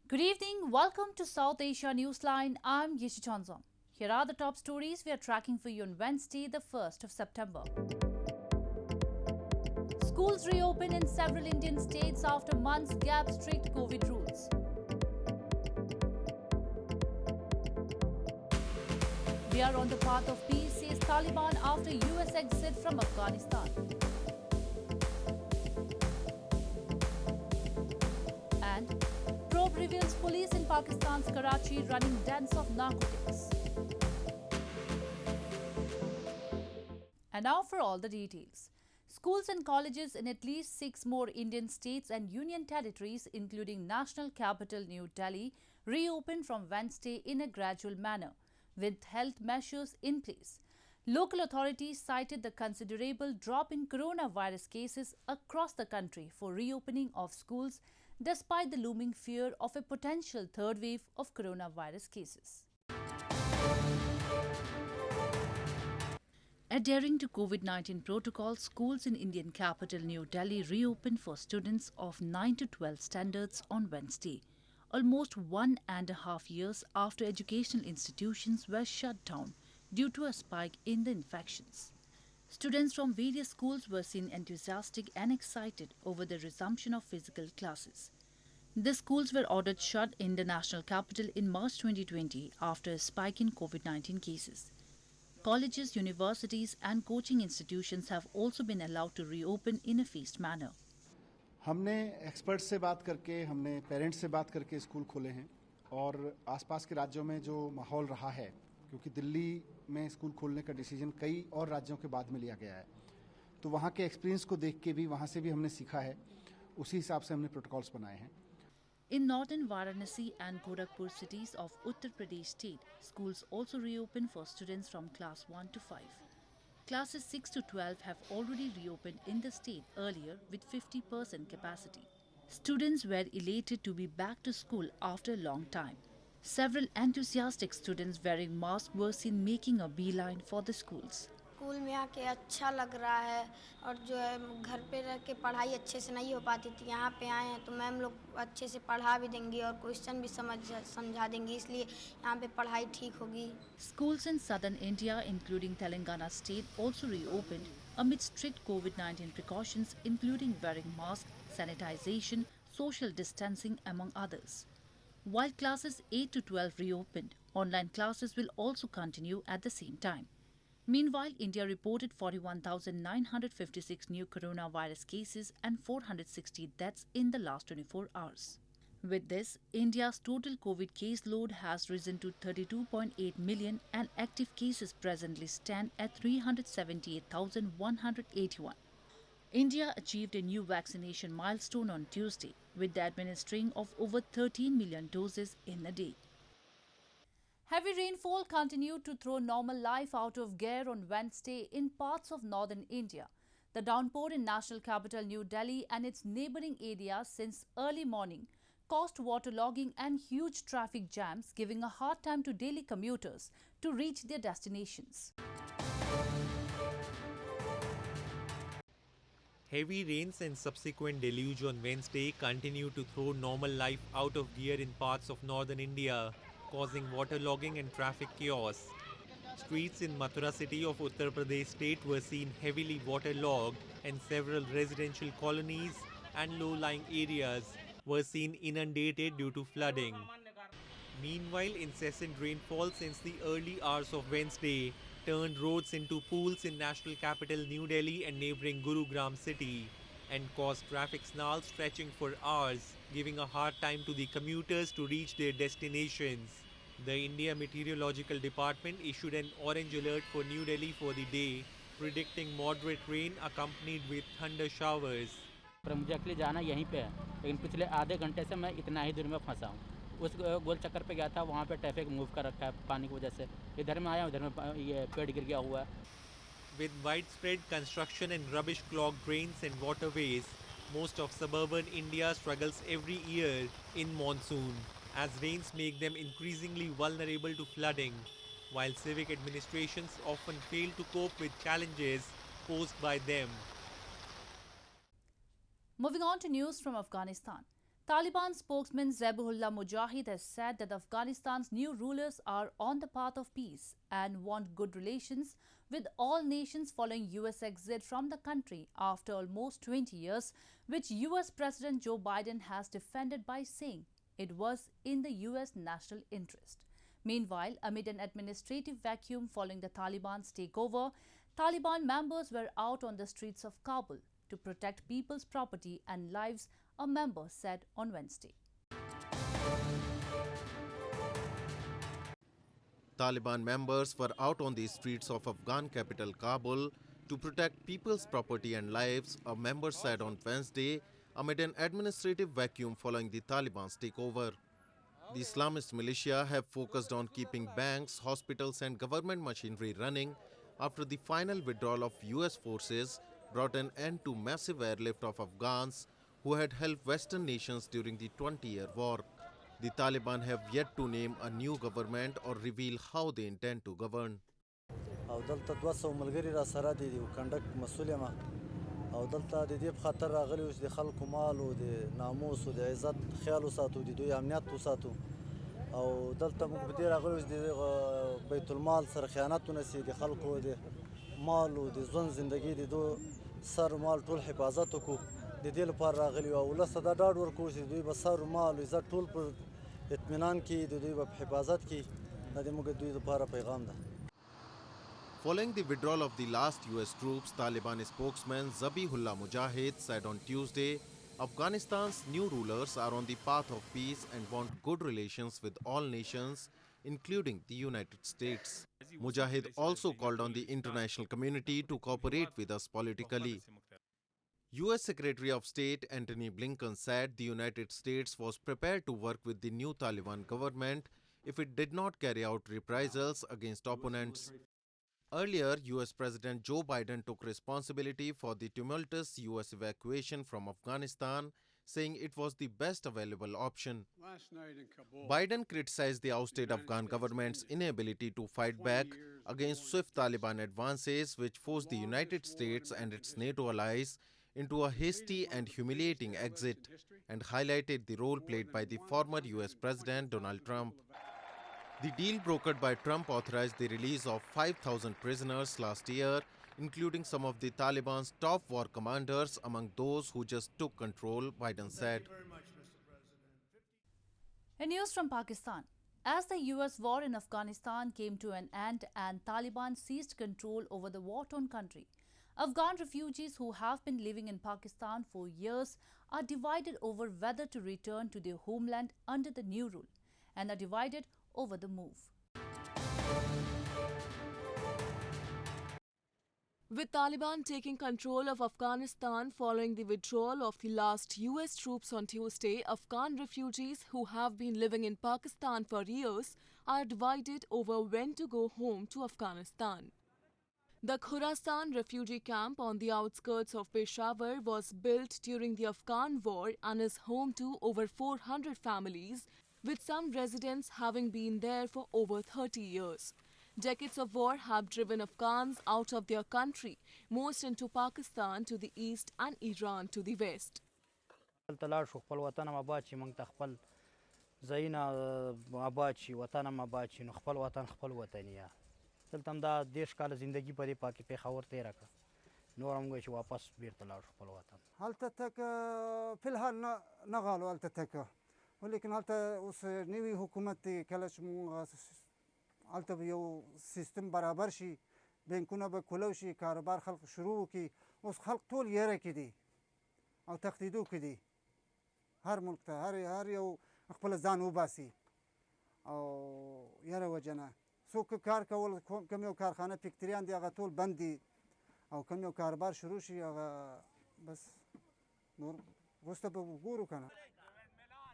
Good evening. Welcome to South Asia Newsline. I'm Yeshi Chanzong. Here are the top stories we are tracking for you on Wednesday, the 1st of September. Schools reopen in several Indian states after months gap strict COVID rules. We are on the path of peace, says Taliban after US exit from Afghanistan. And probe reveals police in Pakistan's Karachi running dens of narcotics. And now for all the details. Schools and colleges in at least 6 more Indian states and union territories, including national capital New Delhi, reopened from Wednesday in a gradual manner, with health measures in place. Local authorities cited the considerable drop in coronavirus cases across the country for reopening of schools, despite the looming fear of a potential third wave of coronavirus cases. Adhering to COVID-19 protocols, schools in Indian capital New Delhi reopened for students of 9 to 12 standards on Wednesday, almost 1.5 years after educational institutions were shut down due to a spike in the infections. Students from various schools were seen enthusiastic and excited over the resumption of physical classes. The schools were ordered shut in the national capital in March 2020 after a spike in COVID-19 cases. Colleges, universities and coaching institutions have also been allowed to reopen in a phased manner. हमने experts से बात करके, हमने parents से बात करके school खोले हैं और आसपास के राज्यों में जो माहौल रहा है, क्योंकि दिल्ली में स्कूल खोलने का डिसीजन कई और राज्यों के बाद में लिया गया है, तो वहाँ के एक्सपीरियंस को देख के भी, वहाँ से भी हमने सीखा है, उसी हिसाब से हमने प्रोटोकॉल्स बनाए हैं. In northern Varanasi and Gorakhpur cities of Uttar Pradesh state, schools also reopened for students from class 1 to 5. Classes 6 to 12 have already reopened in the state earlier with 50% capacity. Students were elated to be back to school after a long time. Several enthusiastic students wearing masks were seen making a beeline for the schools. School में आके अच्छा लग रहा है और जो है घर पे रह के पढ़ाई अच्छे से नहीं हो पाती थी, यहाँ पे आए हैं तो मैम लोग अच्छे से पढ़ा भी देंगी और क्वेश्चन भी समझा देंगी, इसलिए यहाँ पे पढ़ाई ठीक होगी. Schools in southern India, including Telangana state, also reopened amid strict COVID-19 precautions, including wearing masks, sanitization, social distancing, among others. While classes 8 to 12 reopened, online classes will also continue at the same time. Meanwhile, India reported 41,956 new coronavirus cases and 460 deaths in the last 24 hours. With this, India's total COVID case load has risen to 32.8 million and active cases presently stand at 378,181. India achieved a new vaccination milestone on Tuesday with the administering of over 13 million doses in a day. Heavy rainfall continued to throw normal life out of gear on Wednesday in parts of northern India. The downpour in national capital New Delhi and its neighbouring areas since early morning caused waterlogging and huge traffic jams, giving a hard time to daily commuters to reach their destinations. Heavy rains and subsequent deluge on Wednesday continue to throw normal life out of gear in parts of northern India, causing waterlogging and traffic chaos. Streets in Mathura city of Uttar Pradesh state were seen heavily waterlogged and several residential colonies and low-lying areas were seen inundated due to flooding. Meanwhile, incessant rainfall since the early hours of Wednesday turned roads into pools in national capital New Delhi and neighbouring Gurugram city and caused traffic snarls stretching for hours, giving a hard time to the commuters to reach their destinations. The India Meteorological Department issued an orange alert for New Delhi for the day, predicting moderate rain accompanied with thunder showers. पर मुझे actually जाना यहीं पे है, लेकिन पिछले आधे घंटे से मैं इतना ही दूर में फंसा हूँ. उस गोल चक्कर पे गया था, वहाँ पे ट्रैफिक मूव कर रखा है पानी की वजह से. इधर में आया, उधर में ये पेड़ गिर गया हुआ है. With widespread construction and rubbish-clogged drains and waterways, most of suburban India struggles every year in monsoon, as rains make them increasingly vulnerable to flooding, while civic administrations often fail to cope with challenges posed by them. Moving on to news from Afghanistan. Taliban spokesman Zabihullah Mujahid has said that Afghanistan's new rulers are on the path of peace and want good relations with all nations following US exit from the country after almost 20 years, which US President Joe Biden has defended by saying it was in the US national interest. Meanwhile, amid an administrative vacuum following the Taliban's takeover, Taliban members were out on the streets of Kabul to protect people's property and lives, a member said on Wednesday. Taliban members were out on the streets of Afghan capital Kabul to protect people's property and lives, a member said on Wednesday, amid an administrative vacuum following the Taliban's takeover. The Islamist militia have focused on keeping banks, hospitals and government machinery running after the final withdrawal of US forces brought an end to massive airlift of Afghans who had helped Western nations during the 20-year war. The Taliban have yet to name a new government or reveal how they intend to govern. او دلته 200 ملګري را سره دي او کنډک مسؤل یم او دلته د دې په خاطر راغلي اوس د خلکو مال او د ناموس او د عزت خیال وساتو د دوی امنیت وساتو او دلته موږ په دې راغلي اوس د بیت المال سره خیانت ونسي د خلکو د مال او د ژوند ژوندګي د دوی سر مال ټول حفاظت وکړو د دې لپاره راغلي او ولس دا ډاډ ورکوي چې دوی به سر مال او عزت ټول پر اطمینان کې د دوی په حفاظت کې دا د موږ دوی لپاره پیغام ده. Following the withdrawal of the last US troops, Taliban spokesman Zabihullah Mujahid said on Tuesday, Afghanistan's new rulers are on the path of peace and want good relations with all nations, including the United States. Mujahid also called on the international community to cooperate with us politically. US Secretary of State Antony Blinken said the United States was prepared to work with the new Taliban government if it did not carry out reprisals against opponents. Earlier, US President Joe Biden took responsibility for the tumultuous US evacuation from Afghanistan, saying it was the best available option. Biden criticized the ousted Afghan government's inability to fight back against swift Taliban advances, which forced the United States and its NATO allies into a hasty and humiliating exit, and highlighted the role played by the former US President Donald Trump. The deal brokered by Trump authorized the release of 5,000 prisoners last year, including some of the Taliban's top war commanders among those who just took control, Biden said. In news from Pakistan, as the US war in Afghanistan came to an end and Taliban seized control over the war-torn country, Afghan refugees who have been living in Pakistan for years are divided over whether to return to their homeland under the new rule, and are divided over the move. With Taliban taking control of Afghanistan following the withdrawal of the last US troops on Tuesday, Afghan refugees who have been living in Pakistan for years are divided over when to go home to Afghanistan. The Khorasan refugee camp on the outskirts of Peshawar was built during the Afghan war and is home to over 400 families, with some residents having been there for over 30 years. Decades of war have driven Afghans out of their country, most into Pakistan to the east and Iran to the west. ولكن هلته اوس نوی حکومت دی کله چې موږ هلته به یو سیستم برابر شي بینکونه به کولو شي کاروبار خلق شروع کړي اوس خلق ټول یره کې دي او تښتېدو کې دي هر ملک ته هر یو خپل ځان وباسي او یره وجه نه څوک کار کول کوم یو کارخانه فکتریان دي هغه ټول بند دي او کوم یو کاروبار شروع شي هغه بس نور وروسته به وګورو که نه.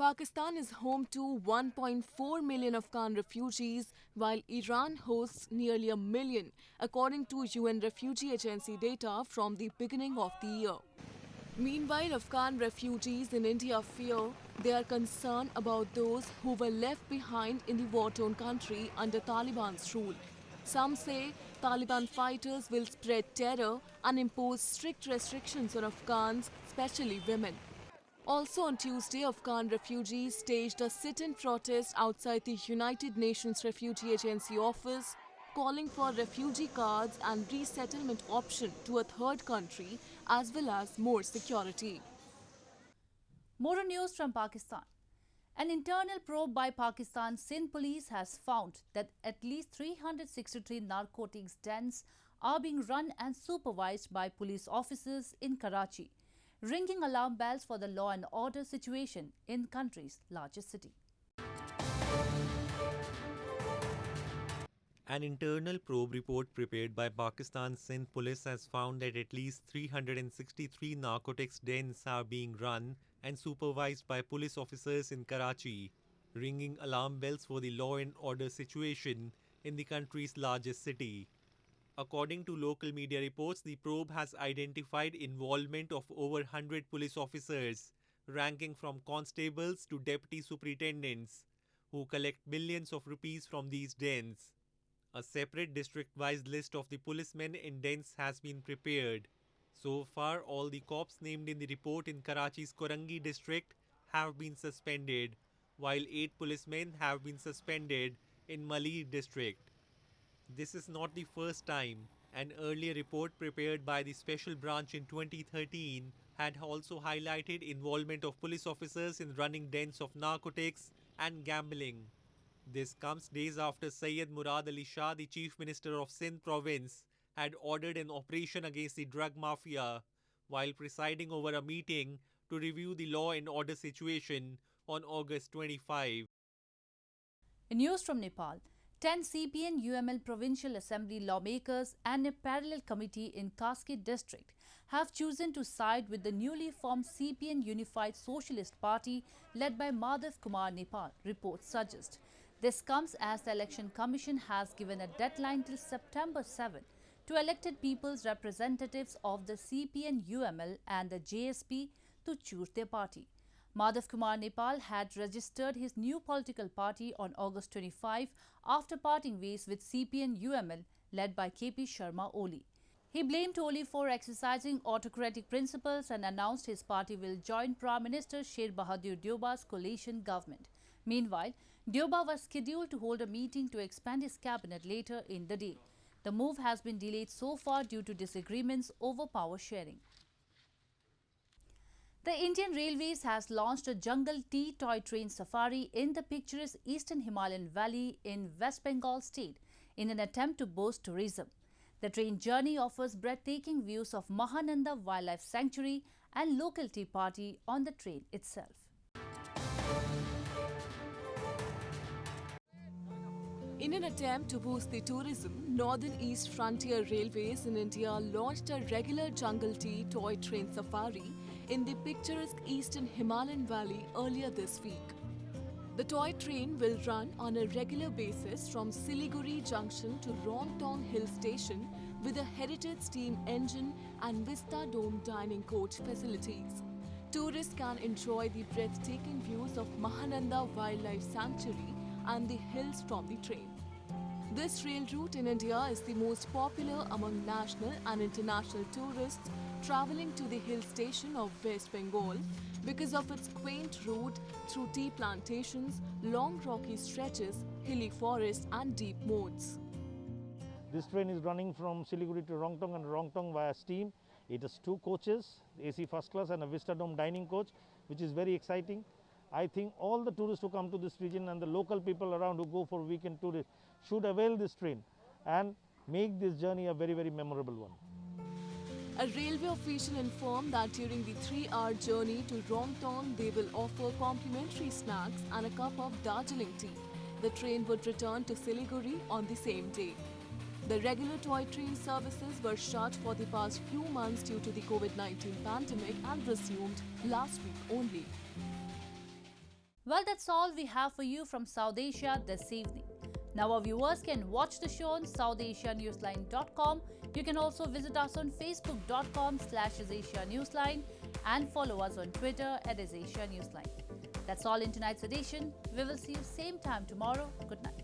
Pakistan is home to 1.4 million Afghan refugees, while Iran hosts nearly 1 million, according to UN Refugee Agency data from the beginning of the year. Meanwhile, Afghan refugees in India fear they are concerned about those who were left behind in the war-torn country under Taliban's rule. Some say Taliban fighters will spread terror and impose strict restrictions on Afghans, especially women. Also on Tuesday, Afghan refugees staged a sit-in protest outside the United Nations Refugee Agency office, calling for refugee cards and resettlement option to a third country as well as more security. More news from Pakistan. An internal probe by Pakistan Sindh police has found that at least 363 narcotics dens are being run and supervised by police officers in Karachi, ringing alarm bells for the law and order situation in the country's largest city. An internal probe report prepared by Pakistan's Sindh police has found that at least 363 narcotics dens are being run and supervised by police officers in Karachi, ringing alarm bells for the law and order situation in the country's largest city. According to local media reports, the probe has identified involvement of over 100 police officers, ranking from constables to deputy superintendents, who collect millions of rupees from these dens. A separate district-wise list of the policemen in dens has been prepared. So far, all the cops named in the report in Karachi's Korangi district have been suspended, while 8 policemen have been suspended in Malir district. This is not the first time. An earlier report prepared by the special branch in 2013 had also highlighted involvement of police officers in running dens of narcotics and gambling. This comes days after Syed Murad Ali Shah, the Chief Minister of Sindh province, had ordered an operation against the drug mafia while presiding over a meeting to review the law and order situation on August 25. In news from Nepal, 10 CPN UML Provincial Assembly lawmakers and a parallel committee in Kaski district have chosen to side with the newly formed CPN Unified Socialist Party led by Madhav Kumar Nepal, reports suggest. This comes as the Election Commission has given a deadline till September 7 to elected people's representatives of the CPN UML and the JSP to choose their party. Madhav Kumar Nepal had registered his new political party on August 25 after parting ways with CPN UML led by KP Sharma Oli. He blamed Oli for exercising autocratic principles and announced his party will join Prime Minister Sher Bahadur Deuba's coalition government. Meanwhile, Deuba was scheduled to hold a meeting to expand his cabinet later in the day. The move has been delayed so far due to disagreements over power sharing. The Indian Railways has launched a Jungle Tea toy train safari in the picturesque Eastern Himalayan Valley in West Bengal state in an attempt to boost tourism. The train journey offers breathtaking views of Mahananda Wildlife Sanctuary and local tea party on the train itself. In an attempt to boost the tourism, Northern East Frontier Railways in India launched a regular Jungle Tea toy train safari in the picturesque Eastern Himalayan Valley earlier this week. The toy train will run on a regular basis from Siliguri Junction to Rongtong Hill Station with a heritage steam engine and Vista Dome dining coach facilities. Tourists can enjoy the breathtaking views of Mahananda Wildlife Sanctuary and the hills from the train. This rail route in India is the most popular among national and international tourists travelling to the hill station of West Bengal because of its quaint route through tea plantations, long rocky stretches, hilly forests and deep moats. This train is running from Siliguri to Rongtong and Rongtong via steam. It has 2 coaches, AC first class and a Vista Dome dining coach, which is very exciting. I think all the tourists who come to this region and the local people around who go for weekend tourists should avail this train and make this journey a very, very memorable one. A railway official informed that during the 3-hour journey to Rongtong, they will offer complimentary snacks and a cup of Darjeeling tea. The train would return to Siliguri on the same day. The regular toy train services were shut for the past few months due to the COVID-19 pandemic and resumed last week only. Well, that's all we have for you from South Asia this evening. Now our viewers can watch the show on SouthAsiaNewsline.com. You can also visit us on Facebook.com/AsAsiaNewsline and follow us on Twitter @AsAsiaNewsline. That's all in tonight's edition. We will see you same time tomorrow. Good night.